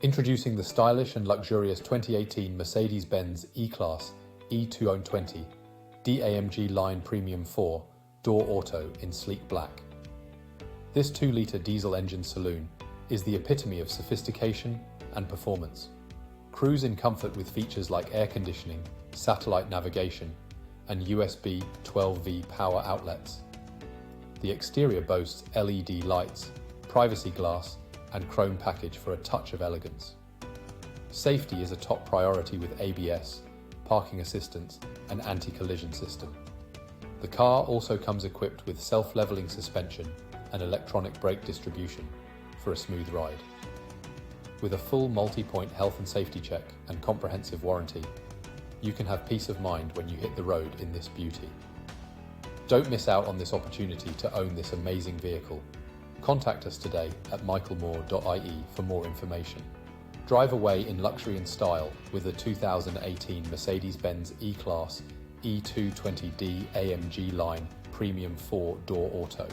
Introducing the stylish and luxurious 2018 Mercedes-Benz E-Class E220 AMG Line Premium 4 Door Auto in sleek black. This 2-litre diesel engine saloon is the epitome of sophistication and performance. Cruise in comfort with features like air conditioning, satellite navigation, and USB 12V power outlets. The exterior boasts LED lights, privacy glass, and chrome package for a touch of elegance. Safety is a top priority with ABS, parking assistance, and anti-collision system. The car also comes equipped with self-leveling suspension and electronic brake distribution for a smooth ride. With a full multi-point health and safety check and comprehensive warranty, you can have peace of mind when you hit the road in this beauty. Don't miss out on this opportunity to own this amazing vehicle. Contact us today at michaelmoore.ie for more information. Drive away in luxury and style with the 2018 Mercedes-Benz E-Class E220D AMG Line Premium 4 Door Auto.